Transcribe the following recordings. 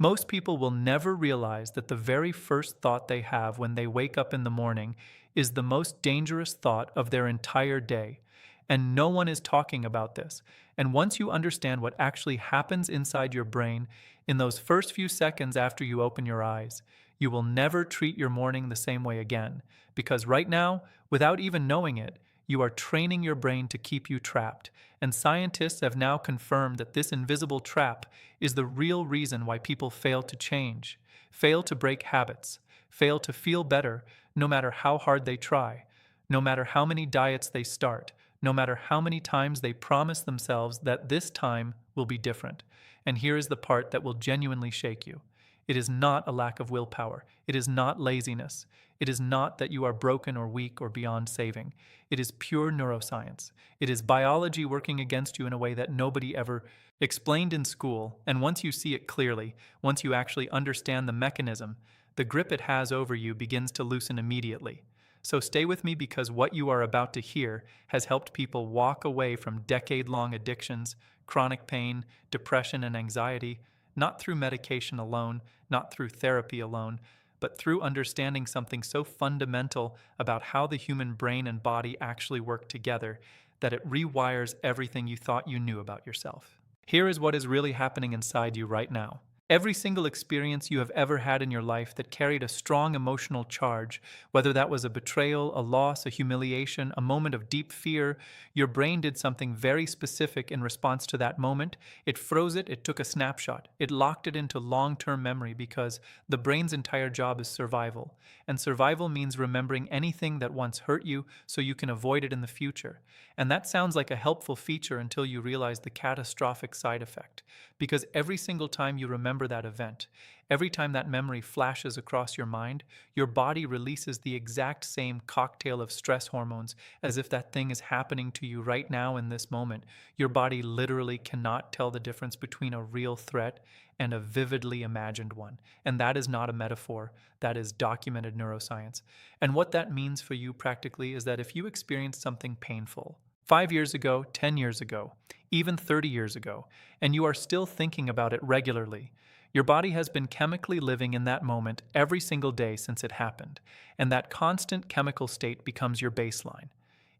Most people will never realize that the very first thought they have when they wake up in the morning is the most dangerous thought of their entire day. And no one is talking about this. And once you understand what actually happens inside your brain in those first few seconds after you open your eyes, you will never treat your morning the same way again. Because right now, without even knowing it, you are training your brain to keep you trapped. And scientists have now confirmed that this invisible trap is the real reason why people fail to change, fail to break habits, fail to feel better no matter how hard they try, no matter how many diets they start, no matter how many times they promise themselves that this time will be different. And here is the part that will genuinely shake you. It is not a lack of willpower. It is not laziness. It is not that you are broken or weak or beyond saving. It is pure neuroscience. It is biology working against you in a way that nobody ever explained in school. And once you see it clearly, once you actually understand the mechanism, the grip it has over you begins to loosen immediately. So stay with me because what you are about to hear has helped people walk away from decade-long addictions, chronic pain, depression, and anxiety, not through medication alone, not through therapy alone, but through understanding something so fundamental about how the human brain and body actually work together that it rewires everything you thought you knew about yourself. Here is what is really happening inside you right now. Every single experience you have ever had in your life that carried a strong emotional charge, whether that was a betrayal, a loss, a humiliation, a moment of deep fear, your brain did something very specific in response to that moment. It froze it, it took a snapshot, it locked it into long-term memory because the brain's entire job is survival. And survival means remembering anything that once hurt you so you can avoid it in the future. And that sounds like a helpful feature until you realize the catastrophic side effect. Because every single time you remember that event, every time that memory flashes across your mind, your body releases the exact same cocktail of stress hormones as if that thing is happening to you right now in this moment. Your body literally cannot tell the difference between a real threat and a vividly imagined one. And that is not a metaphor, that is documented neuroscience. And what that means for you practically is that if you experience something painful, 5 years ago, 10 years ago, even 30 years ago, and you are still thinking about it regularly, your body has been chemically living in that moment every single day since it happened, and that constant chemical state becomes your baseline.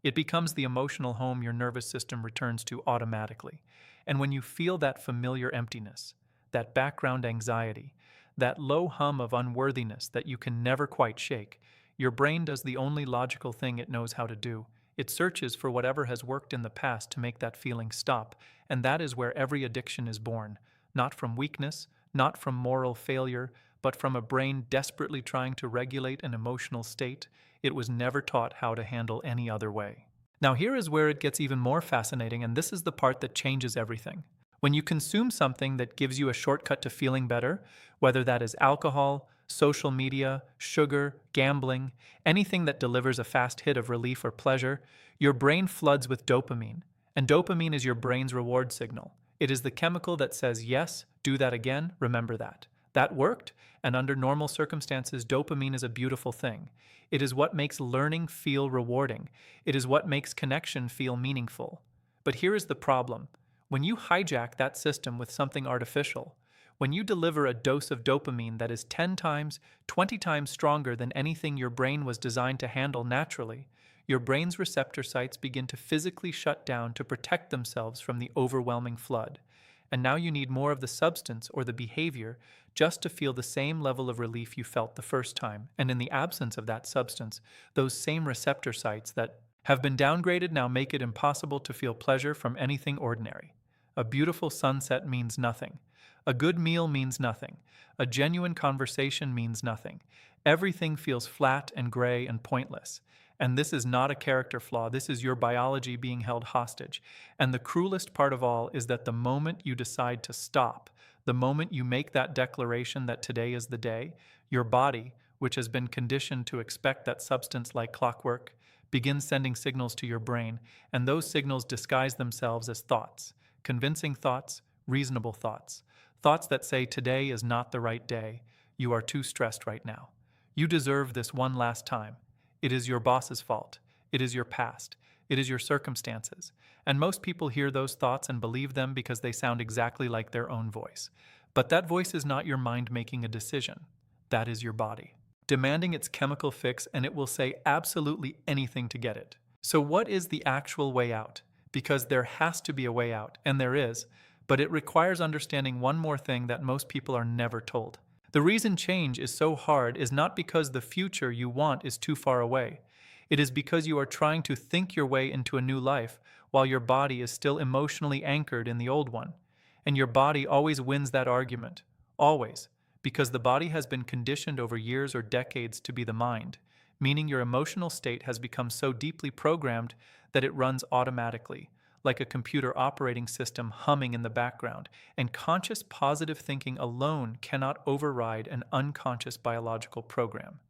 It becomes the emotional home your nervous system returns to automatically. And when you feel that familiar emptiness, that background anxiety, that low hum of unworthiness that you can never quite shake, your brain does the only logical thing it knows how to do. It searches for whatever has worked in the past to make that feeling stop, and that is where every addiction is born, not from weakness, not from moral failure, but from a brain desperately trying to regulate an emotional state it was never taught how to handle any other way. Now here is where it gets even more fascinating, and this is the part that changes everything. When you consume something that gives you a shortcut to feeling better, whether that is alcohol, social media, sugar, gambling, anything that delivers a fast hit of relief or pleasure, your brain floods with dopamine. And dopamine is your brain's reward signal. It is the chemical that says, yes, do that again, remember that. That worked, and under normal circumstances, dopamine is a beautiful thing. It is what makes learning feel rewarding. It is what makes connection feel meaningful. But here is the problem. When you hijack that system with something artificial, when you deliver a dose of dopamine that is 10 times, 20 times stronger than anything your brain was designed to handle naturally, your brain's receptor sites begin to physically shut down to protect themselves from the overwhelming flood. And now you need more of the substance or the behavior just to feel the same level of relief you felt the first time. And in the absence of that substance, those same receptor sites that have been downgraded now make it impossible to feel pleasure from anything ordinary. A beautiful sunset means nothing. A good meal means nothing. A genuine conversation means nothing. Everything feels flat and gray and pointless. And this is not a character flaw. This is your biology being held hostage. And the cruelest part of all is that the moment you decide to stop, the moment you make that declaration that today is the day, your body, which has been conditioned to expect that substance like clockwork, begins sending signals to your brain, and those signals disguise themselves as thoughts. Convincing thoughts, reasonable thoughts. Thoughts that say today is not the right day. You are too stressed right now. You deserve this one last time. It is your boss's fault. It is your past. It is your circumstances. And most people hear those thoughts and believe them because they sound exactly like their own voice. But that voice is not your mind making a decision. That is your body, demanding its chemical fix, and it will say absolutely anything to get it. So what is the actual way out? Because there has to be a way out, and there is, but it requires understanding one more thing that most people are never told. The reason change is so hard is not because the future you want is too far away. It is because you are trying to think your way into a new life while your body is still emotionally anchored in the old one. And your body always wins that argument. Always. Because the body has been conditioned over years or decades to be the mind, meaning your emotional state has become so deeply programmed that it runs automatically, like a computer operating system humming in the background, and conscious positive thinking alone cannot override an unconscious biological program.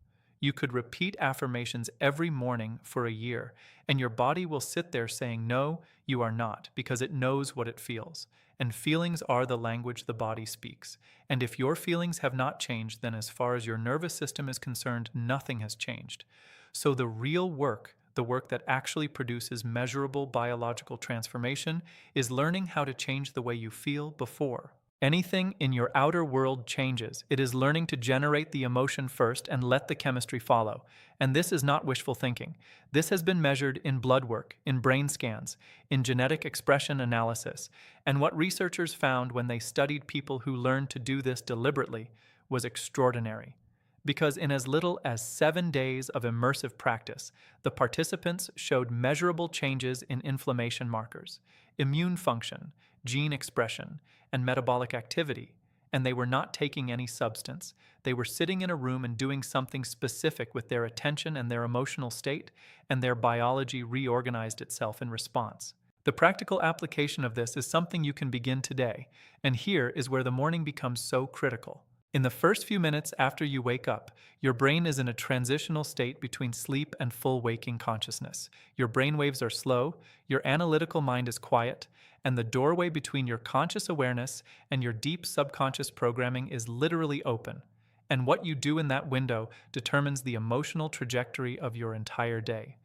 You could repeat affirmations every morning for a year, and your body will sit there saying, "No, you are not," because it knows what it feels. And feelings are the language the body speaks. And if your feelings have not changed, then as far as your nervous system is concerned, nothing has changed. So the real work, the work that actually produces measurable biological transformation, is learning how to change the way you feel before. Anything in your outer world changes. It is learning to generate the emotion first and let the chemistry follow. And this is not wishful thinking. This has been measured in blood work, in brain scans, in genetic expression analysis. And what researchers found when they studied people who learned to do this deliberately was extraordinary. Because in as little as 7 days of immersive practice, the participants showed measurable changes in inflammation markers, immune function, gene expression, and metabolic activity, and they were not taking any substance. They were sitting in a room and doing something specific with their attention and their emotional state, and their biology reorganized itself in response. The practical application of this is something you can begin today, and here is where the morning becomes so critical. In the first few minutes after you wake up, your brain is in a transitional state between sleep and full waking consciousness. Your brain waves are slow, your analytical mind is quiet, and the doorway between your conscious awareness and your deep subconscious programming is literally open. And what you do in that window determines the emotional trajectory of your entire day.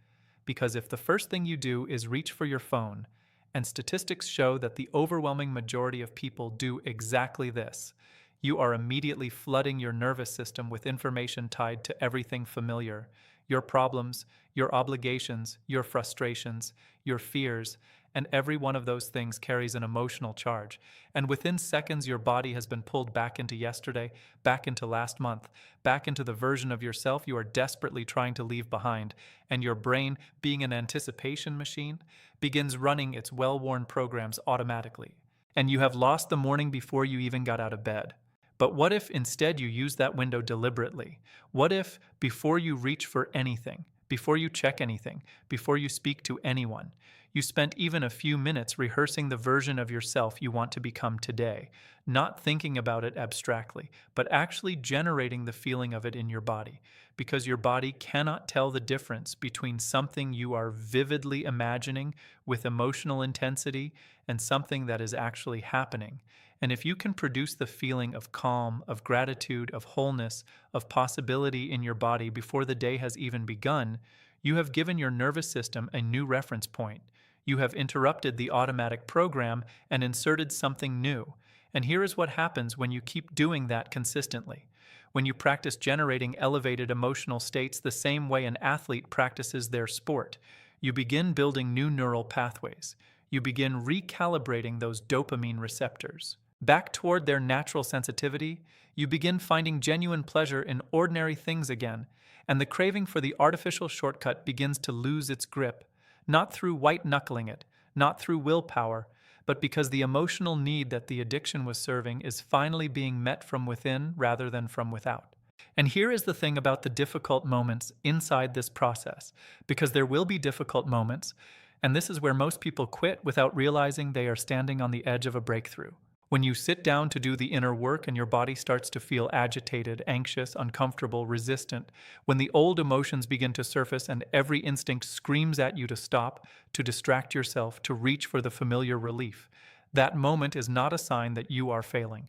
Because if the first thing you do is reach for your phone, and statistics show that the overwhelming majority of people do exactly this, you are immediately flooding your nervous system with information tied to everything familiar, your problems, your obligations, your frustrations, your fears, and every one of those things carries an emotional charge. And within seconds, your body has been pulled back into yesterday, back into last month, back into the version of yourself you are desperately trying to leave behind, and your brain, being an anticipation machine, begins running its well-worn programs automatically. And you have lost the morning before you even got out of bed. But what if instead you use that window deliberately? What if before you reach for anything, before you check anything, before you speak to anyone, you spent even a few minutes rehearsing the version of yourself you want to become today, not thinking about it abstractly, but actually generating the feeling of it in your body, because your body cannot tell the difference between something you are vividly imagining with emotional intensity and something that is actually happening. And if you can produce the feeling of calm, of gratitude, of wholeness, of possibility in your body before the day has even begun, you have given your nervous system a new reference point. You have interrupted the automatic program and inserted something new. And here is what happens when you keep doing that consistently. When you practice generating elevated emotional states the same way an athlete practices their sport, you begin building new neural pathways. You begin recalibrating those dopamine receptors. Back toward their natural sensitivity, you begin finding genuine pleasure in ordinary things again, and the craving for the artificial shortcut begins to lose its grip, not through white-knuckling it, not through willpower, but because the emotional need that the addiction was serving is finally being met from within rather than from without. And here is the thing about the difficult moments inside this process, because there will be difficult moments, and this is where most people quit without realizing they are standing on the edge of a breakthrough. When you sit down to do the inner work and your body starts to feel agitated, anxious, uncomfortable, resistant, when the old emotions begin to surface and every instinct screams at you to stop, to distract yourself, to reach for the familiar relief, that moment is not a sign that you are failing.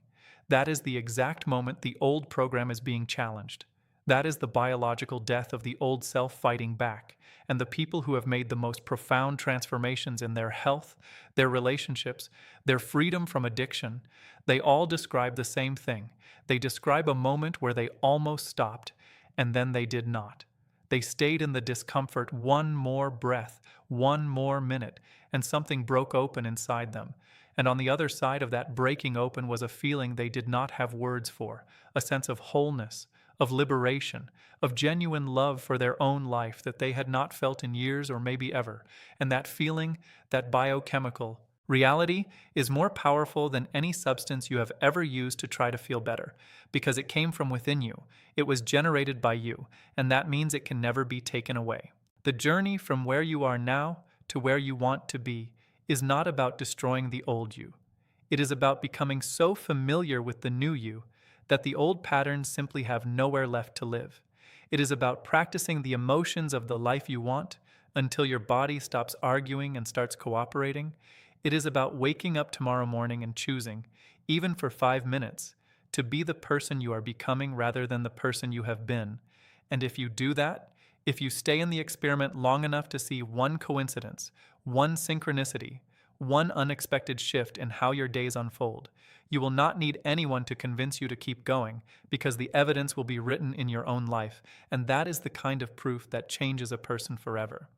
That is the exact moment the old program is being challenged. That is the biological death of the old self fighting back, and the people who have made the most profound transformations in their health, their relationships, their freedom from addiction, they all describe the same thing. They describe a moment where they almost stopped, and then they did not. They stayed in the discomfort one more breath, one more minute, and something broke open inside them. And on the other side of that breaking open was a feeling they did not have words for, a sense of wholeness, of liberation, of genuine love for their own life that they had not felt in years or maybe ever. And that feeling, that biochemical reality, is more powerful than any substance you have ever used to try to feel better, because it came from within you. It was generated by you, and that means it can never be taken away. The journey from where you are now to where you want to be is not about destroying the old you. It is about becoming so familiar with the new you that the old patterns simply have nowhere left to live. It is about practicing the emotions of the life you want until your body stops arguing and starts cooperating. It is about waking up tomorrow morning and choosing, even for 5 minutes, to be the person you are becoming rather than the person you have been. And if you do that, if you stay in the experiment long enough to see one coincidence, one synchronicity, one unexpected shift in how your days unfold, you will not need anyone to convince you to keep going, because the evidence will be written in your own life, and that is the kind of proof that changes a person forever.